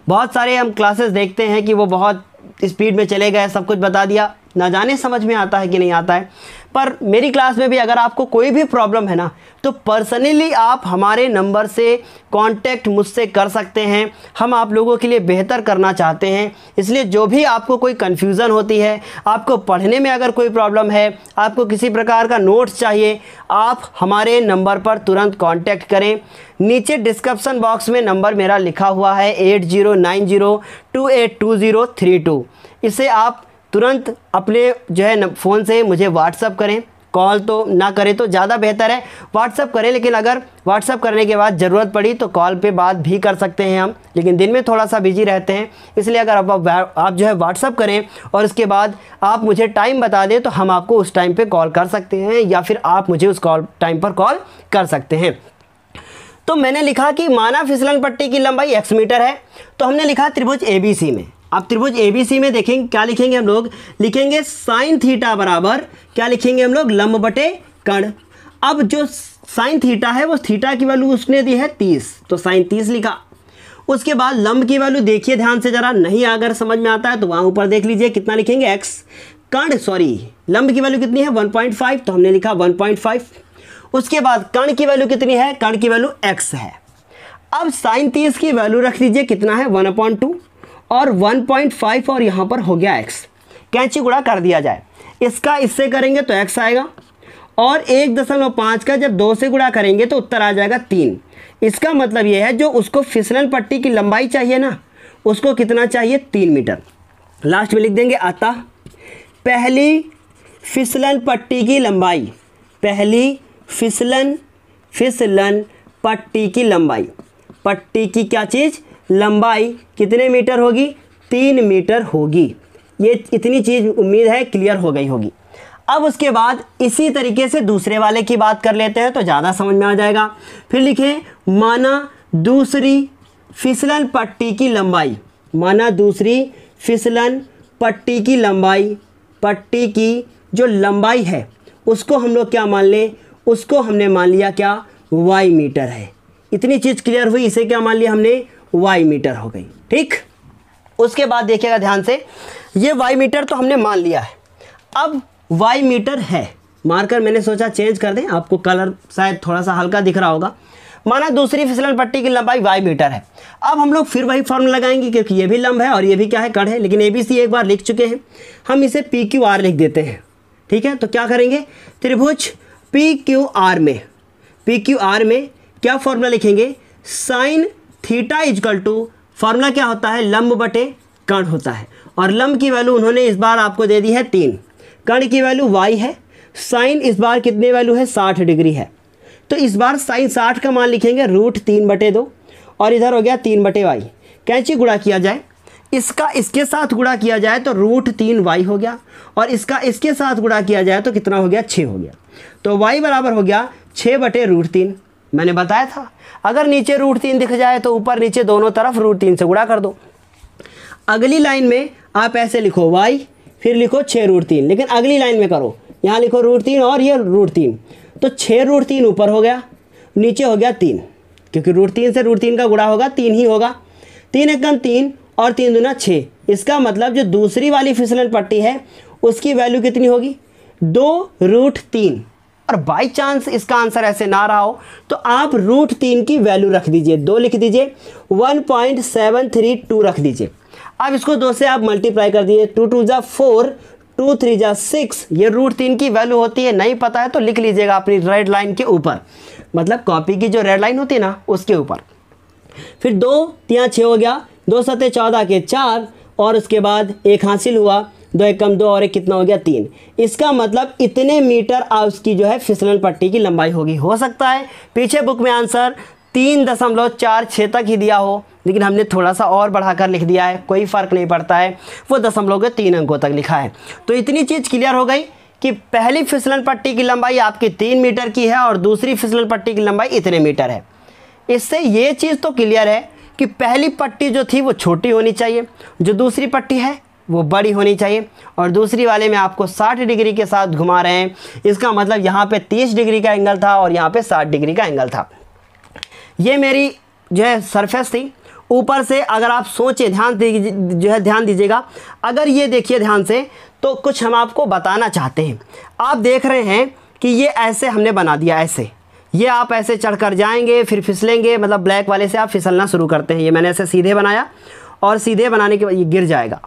बहुत सारे हम क्लासेस देखते हैं कि वो बहुत स्पीड में चले गए, सब कुछ बता दिया, ना जाने समझ में आता है कि नहीं आता है। पर मेरी क्लास में भी अगर आपको कोई भी प्रॉब्लम है ना, तो पर्सनली आप हमारे नंबर से कांटेक्ट मुझसे कर सकते हैं। हम आप लोगों के लिए बेहतर करना चाहते हैं, इसलिए जो भी आपको कोई कन्फ्यूज़न होती है, आपको पढ़ने में अगर कोई प्रॉब्लम है, आपको किसी प्रकार का नोट्स चाहिए, आप हमारे नंबर पर तुरंत कांटेक्ट करें। नीचे डिस्क्रिप्शन बॉक्स में नंबर मेरा लिखा हुआ है 8090282032। इसे आप तुरंत अपने जो है फ़ोन से मुझे व्हाट्सअप करें, कॉल तो ना करें तो ज़्यादा बेहतर है, व्हाट्सअप करें। लेकिन अगर व्हाट्सअप करने के बाद ज़रूरत पड़ी तो कॉल पे बात भी कर सकते हैं हम, लेकिन दिन में थोड़ा सा बिजी रहते हैं, इसलिए अगर आप जो है व्हाट्सअप करें और उसके बाद आप मुझे टाइम बता दें तो हम आपको उस टाइम पे कॉल कर सकते हैं, या फिर आप मुझे उस टाइम पर कॉल कर सकते हैं। तो मैंने लिखा कि माना फिसलन पट्टी की लंबाई x मीटर है, तो हमने लिखा त्रिभुज ABC में। अब त्रिभुज ABC में देखेंगे क्या लिखेंगे हम लोग, लिखेंगे साइन थीटा बराबर क्या लिखेंगे हम लोग, लंब बटे कर्ण। अब जो साइन थीटा है वो थीटा की वैल्यू उसने दी है 30, तो साइन 30 लिखा। उसके बाद लंब की वैल्यू देखिए ध्यान से ज़रा, नहीं अगर समझ में आता है तो वहाँ ऊपर देख लीजिए कितना लिखेंगे x। लंब की वैल्यू कितनी है 1.5, तो हमने लिखा 1.5। उसके बाद कर्ण की वैल्यू कितनी है, कर्ण की वैल्यू x है। अब sin 30 की वैल्यू रख दीजिए, कितना है 1/2 और 1.5 और यहाँ पर हो गया x। कैंची गुणा कर दिया जाए, इसका इससे करेंगे तो x आएगा और 1.5 का जब 2 से गुणा करेंगे तो उत्तर आ जाएगा 3। इसका मतलब यह है जो उसको फिसलन पट्टी की लंबाई चाहिए ना, उसको कितना चाहिए 3 मीटर। लास्ट में लिख देंगे अतः पहली फिसलन पट्टी की लंबाई, पहली फिसलन पट्टी की लंबाई, पट्टी की क्या चीज़, लंबाई कितने मीटर होगी, 3 मीटर होगी। ये इतनी चीज़ उम्मीद है क्लियर हो गई होगी। अब उसके बाद इसी तरीके से दूसरे वाले की बात कर लेते हैं तो ज़्यादा समझ में आ जाएगा। फिर लिखें माना दूसरी फिसलन पट्टी की लंबाई, माना दूसरी फिसलन पट्टी की लंबाई, पट्टी की जो लंबाई है उसको हम लोग क्या मान लें, उसको हमने मान लिया क्या y मीटर है। इतनी चीज़ क्लियर हुई, इसे क्या मान लिया हमने y मीटर हो गई। ठीक, उसके बाद देखिएगा ध्यान से, ये y मीटर तो हमने मान लिया है। अब y मीटर है, मार्कर मैंने सोचा चेंज कर दें, आपको कलर शायद थोड़ा सा हल्का दिख रहा होगा। माना दूसरी फिसलन पट्टी की लंबाई y मीटर है। अब हम लोग फिर वही फॉर्मूला लगाएंगे क्योंकि ये भी लंब है और ये भी क्या है, कड़ है, लेकिन ABC एक बार लिख चुके हैं, हम इसे PQR लिख देते हैं। ठीक है, तो क्या करेंगे, त्रिभुज PQR में क्या फॉर्मूला लिखेंगे, sine theta equal to, formula क्या होता है, लंब बटे कर्ण होता है। और लंब की वैल्यू उन्होंने इस बार आपको दे दी है 3, कर्ण की वैल्यू y है, साइन इस बार कितने वैल्यू है 60 डिग्री है, तो इस बार साइन 60 का मान लिखेंगे √3/2 और इधर हो गया 3/y। कैंची गुणा किया जाए, इसका इसके साथ गुणा किया जाए तो √3y हो गया और इसका इसके साथ गुणा किया जाए तो कितना हो गया 6 हो गया। तो y बराबर हो गया 6/√3। मैंने बताया था अगर नीचे √3 दिख जाए तो ऊपर नीचे दोनों तरफ √3 से गुणा कर दो। अगली लाइन में आप ऐसे लिखो y फिर लिखो 6√3, लेकिन अगली लाइन में करो, यहाँ लिखो √3 और ये √3, तो 6√3 ऊपर हो गया, नीचे हो गया 3, क्योंकि √3 से √3 का गुणा होगा 3 ही होगा। 3 एकम 3 और 3 दूना 6। इसका मतलब जो दूसरी वाली फिसलन पट्टी है उसकी वैल्यू कितनी होगी 2√3। और बाई चांस इसका आंसर ऐसे ना रहा हो तो आप √3 की वैल्यू रख दीजिए, 2 लिख दीजिए, 1.732 रख दीजिए। अब इसको 2 से आप मल्टीप्लाई कर दीजिए, 2 2 जा 4, 2 3 जा 6, ये √3 की वैल्यू होती है। नहीं पता है तो लिख लीजिएगा अपनी रेड लाइन के ऊपर, मतलब कॉपी की जो रेड लाइन होती है ना उसके ऊपर। फिर 2 3 6 हो गया, 2 7 14 के 4 और उसके बाद 1 हासिल हुआ, 2 एकम 2 और 1 कितना हो गया 3। इसका मतलब इतने मीटर उसकी जो है फिसलन पट्टी की लंबाई होगी। हो सकता है पीछे बुक में आंसर 3.46 तक ही दिया हो, लेकिन हमने थोड़ा सा और बढ़ाकर लिख दिया है, कोई फ़र्क नहीं पड़ता है, वो दशमलव के 3 अंकों तक लिखा है। तो इतनी चीज़ क्लियर हो गई कि पहली फिसलन पट्टी की लंबाई आपकी 3 मीटर की है और दूसरी फिसलन पट्टी की लंबाई इतने मीटर है। इससे ये चीज़ तो क्लियर है कि पहली पट्टी जो थी वो छोटी होनी चाहिए, जो दूसरी पट्टी है वो बड़ी होनी चाहिए, और दूसरी वाले में आपको 60 डिग्री के साथ घुमा रहे हैं। इसका मतलब यहाँ पे 30 डिग्री का एंगल था और यहाँ पे 60 डिग्री का एंगल था। ये मेरी जो है सरफेस थी। ऊपर से अगर आप सोचें, ध्यान दीजिएगा, अगर ये देखिए ध्यान से तो कुछ हम आपको बताना चाहते हैं। आप देख रहे हैं कि ये ऐसे हमने बना दिया, ऐसे ये आप ऐसे चढ़कर जाएंगे फिर फिसलेंगे, मतलब ब्लैक वाले से आप फिसलना शुरू करते हैं। ये मैंने ऐसे सीधे बनाया और सीधे बनाने के बाद ये गिर जाएगा,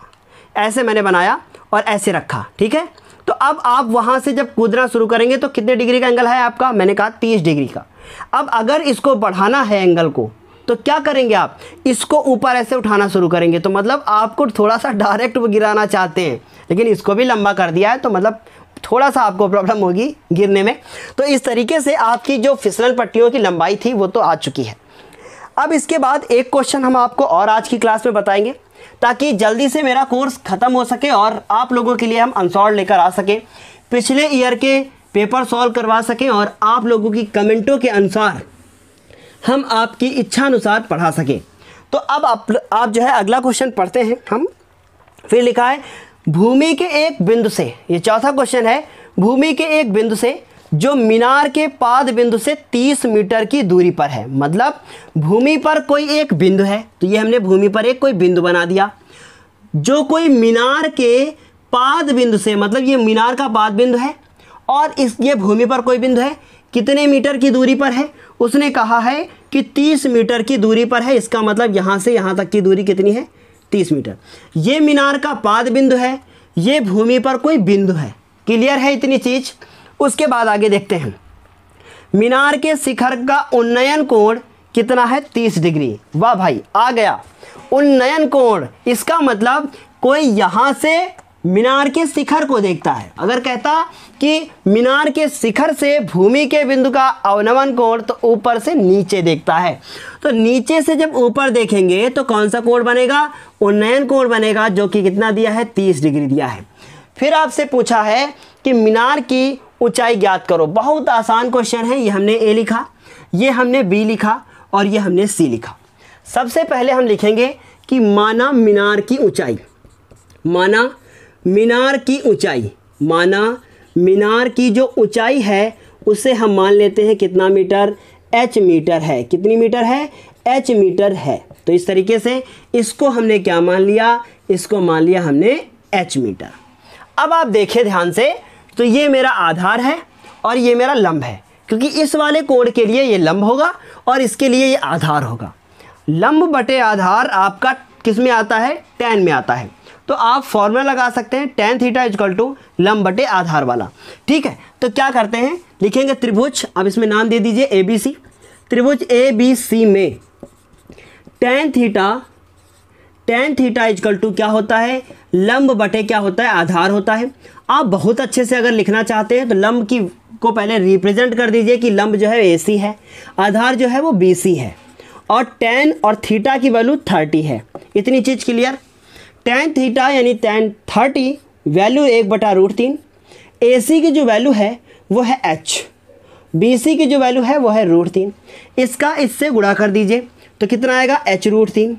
ऐसे मैंने बनाया और ऐसे रखा, ठीक है। तो अब आप वहाँ से जब कूदना शुरू करेंगे तो कितने डिग्री का एंगल है आपका, मैंने कहा 30 डिग्री का। अब अगर इसको बढ़ाना है एंगल को तो क्या करेंगे, आप इसको ऊपर ऐसे उठाना शुरू करेंगे, तो मतलब आपको थोड़ा सा डायरेक्ट वो गिराना चाहते हैं, लेकिन इसको भी लंबा कर दिया है तो मतलब थोड़ा सा आपको प्रॉब्लम होगी गिरने में। तो इस तरीके से आपकी जो फिसलन पट्टियों की लंबाई थी वो तो आ चुकी है। अब इसके बाद एक क्वेश्चन हम आपको और आज की क्लास में बताएंगे ताकि जल्दी से मेरा कोर्स ख़त्म हो सके और आप लोगों के लिए हम आंसर लेकर आ सकें, पिछले ईयर के पेपर सॉल्व करवा सकें और आप लोगों की कमेंटों के अनुसार हम आपकी इच्छा अनुसार पढ़ा सकें। तो अब आप जो है अगला क्वेश्चन पढ़ते हैं हम। फिर लिखा है भूमि के एक बिंदु से, ये चौथा क्वेश्चन है, भूमि के एक बिंदु से जो मीनार के पाद बिंदु से 30 मीटर की दूरी पर है। मतलब भूमि पर कोई एक बिंदु है, तो ये हमने भूमि पर एक कोई बिंदु बना दिया जो कोई मीनार के पाद बिंदु से, मतलब ये मीनार का पाद बिंदु है और ये भूमि पर कोई बिंदु है, कितने मीटर की दूरी पर है? उसने कहा है कि 30 मीटर की दूरी पर है। इसका मतलब यहाँ से यहाँ तक की दूरी कितनी है? 30 मीटर। ये मीनार का पाद बिंदु है, ये भूमि पर कोई बिंदु है। क्लियर है इतनी चीज? उसके बाद आगे देखते हैं। मीनार के शिखर का उन्नयन कोण कितना है? 30 डिग्री। वाह भाई, आ गया उन्नयन कोण। इसका मतलब कोई यहाँ से मीनार के शिखर को देखता है। अगर कहता कि मीनार के शिखर से भूमि के बिंदु का अवनमन कोण, तो ऊपर से नीचे देखता है। तो नीचे से जब ऊपर देखेंगे तो कौन सा कोण बनेगा? उन्नयन कोण बनेगा, जो कि कितना दिया है? 30 डिग्री दिया है। फिर आपसे पूछा है कि मीनार की ऊंचाई ज्ञात करो। बहुत आसान क्वेश्चन है। ये हमने ए लिखा, ये हमने बी लिखा और ये हमने सी लिखा। सबसे पहले हम लिखेंगे कि माना मीनार की ऊंचाई, माना मीनार की ऊंचाई, माना मीनार की जो ऊंचाई है उसे हम मान लेते हैं कितना मीटर? h मीटर है। कितनी मीटर है? h मीटर है। तो इस तरीके से इसको हमने क्या मान लिया? इसको मान लिया हमने h मीटर। अब आप देखिए ध्यान से, तो ये मेरा आधार है और ये मेरा लंब है, क्योंकि इस वाले कोण के लिए ये लंब होगा और इसके लिए ये आधार होगा। लंब बटे आधार आपका किस में आता है? tan में आता है। तो आप फॉर्मूला लगा सकते हैं tan थीटा इक्वल टू लंब बटे आधार वाला। ठीक है, तो क्या करते हैं, लिखेंगे त्रिभुज। अब इसमें नाम दे दीजिए ABC। त्रिभुज ABC में tan थीटा इक्वल टू क्या होता है? लंब बटे क्या होता है? आधार होता है। आप बहुत अच्छे से अगर लिखना चाहते हैं तो लंब की को पहले रिप्रेजेंट कर दीजिए कि लंब जो है AC है, आधार जो है वो BC है, और tan और थीटा की वैल्यू 30 है। इतनी चीज़ क्लियर? tan थीटा यानी tan 30 वैल्यू 1/√3। AC की जो वैल्यू है वो है h, BC की जो वैल्यू है वो है √3। इसका इससे गुणा कर दीजिए तो कितना आएगा? h√3।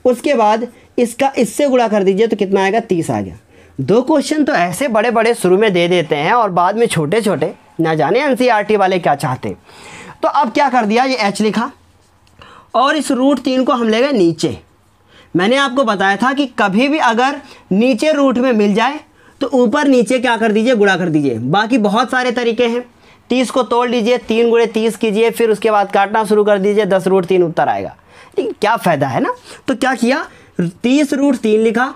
उसके बाद इसका इससे गुणा कर दीजिए तो कितना आएगा? 30 आ गया। दो क्वेश्चन तो ऐसे बड़े बड़े शुरू में दे देते हैं और बाद में छोटे छोटे, ना जाने NCERT वाले क्या चाहते हैं। तो अब क्या कर दिया, ये h लिखा और इस √3 को हम ले गए नीचे। मैंने आपको बताया था कि कभी भी अगर नीचे रूट में मिल जाए तो ऊपर नीचे क्या कर दीजिए? गुणा कर दीजिए। बाकी बहुत सारे तरीके हैं। 30 को तोड़ लीजिए, 3 × 30 कीजिए, फिर उसके बाद काटना शुरू कर दीजिए, 10√3 उत्तर आएगा। लेकिन क्या फ़ायदा है ना। तो क्या किया, 30√3 लिखा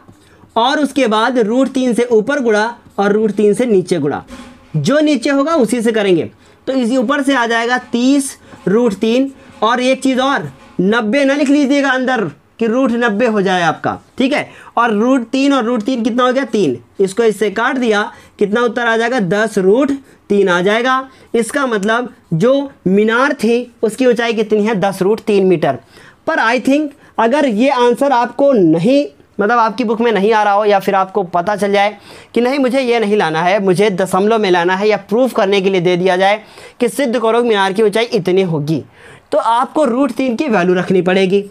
और उसके बाद √3 से ऊपर गुणा और √3 से नीचे गुणा। जो नीचे होगा उसी से करेंगे। तो इसी ऊपर से आ जाएगा 30√3। और एक चीज़ और, 90 ना लिख लीजिएगा अंदर कि √90 हो जाए आपका। ठीक है, और √3 और √3 कितना हो गया? 3। इसको इससे काट दिया, कितना उत्तर आ जाएगा? 10√3 आ जाएगा। इसका मतलब जो मीनार थी उसकी ऊंचाई कितनी है? 10√3 मीटर। पर आई थिंक अगर ये आंसर आपको नहीं, मतलब आपकी बुक में नहीं आ रहा हो, या फिर आपको पता चल जाए कि नहीं मुझे ये नहीं लाना है, मुझे दशमलव में लाना है, या प्रूफ करने के लिए दे दिया जाए कि सिद्ध करो मीनार की ऊंचाई इतनी होगी, तो आपको √3 की वैल्यू रखनी पड़ेगी।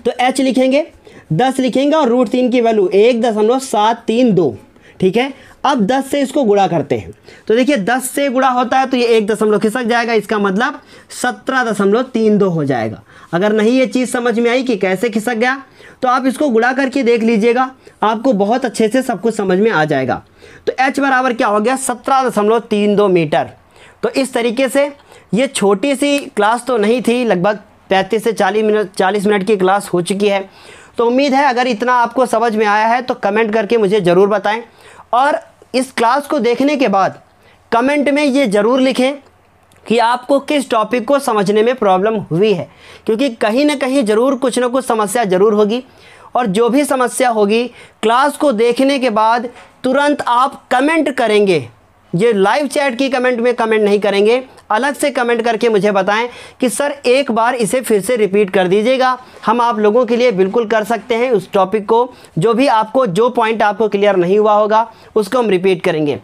तो h लिखेंगे, 10 लिखेंगे और √3 की वैल्यू 1.732। ठीक है, अब 10 से इसको गुणा करते हैं तो देखिए 10 से गुणा होता है तो ये 1 दशमलव खिसक जाएगा, इसका मतलब 17.32 हो जाएगा। अगर नहीं ये चीज़ समझ में आई कि कैसे खिसक गया तो आप इसको गुणा करके देख लीजिएगा, आपको बहुत अच्छे से सब कुछ समझ में आ जाएगा। तो h बराबर क्या हो गया? 17.32 मीटर। तो इस तरीके से ये छोटी सी क्लास तो नहीं थी, लगभग 35 से 40 मिनट की क्लास हो चुकी है। तो उम्मीद है अगर इतना आपको समझ में आया है तो कमेंट करके मुझे ज़रूर बताएं, और इस क्लास को देखने के बाद कमेंट में ये ज़रूर लिखें कि आपको किस टॉपिक को समझने में प्रॉब्लम हुई है, क्योंकि कहीं ना कहीं ज़रूर कुछ ना कुछ समस्या ज़रूर होगी। और जो भी समस्या होगी क्लास को देखने के बाद तुरंत आप कमेंट करेंगे, ये लाइव चैट की कमेंट में कमेंट नहीं करेंगे, अलग से कमेंट करके मुझे बताएं कि सर एक बार इसे फिर से रिपीट कर दीजिएगा। हम आप लोगों के लिए बिल्कुल कर सकते हैं उस टॉपिक को, जो भी आपको, जो पॉइंट आपको क्लियर नहीं हुआ होगा उसको हम रिपीट करेंगे।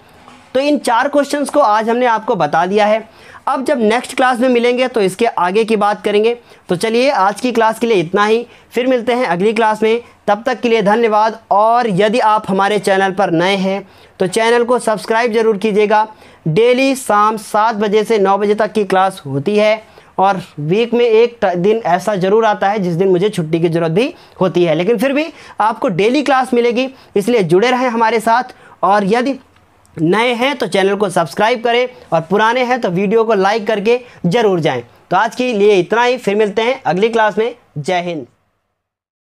तो इन 4 क्वेश्चंस को आज हमने आपको बता दिया है। अब जब नेक्स्ट क्लास में मिलेंगे तो इसके आगे की बात करेंगे। तो चलिए आज की क्लास के लिए इतना ही, फिर मिलते हैं अगली क्लास में। तब तक के लिए धन्यवाद। और यदि आप हमारे चैनल पर नए हैं तो चैनल को सब्सक्राइब ज़रूर कीजिएगा। डेली शाम 7 बजे से 9 बजे तक की क्लास होती है और वीक में एक दिन ऐसा ज़रूर आता है जिस दिन मुझे छुट्टी की ज़रूरत भी होती है, लेकिन फिर भी आपको डेली क्लास मिलेगी, इसलिए जुड़े रहें हमारे साथ। और यदि नए हैं तो चैनल को सब्सक्राइब करें और पुराने हैं तो वीडियो को लाइक करके ज़रूर जाएं। तो आज के लिए इतना ही, फिर मिलते हैं अगली क्लास में। जय हिंद।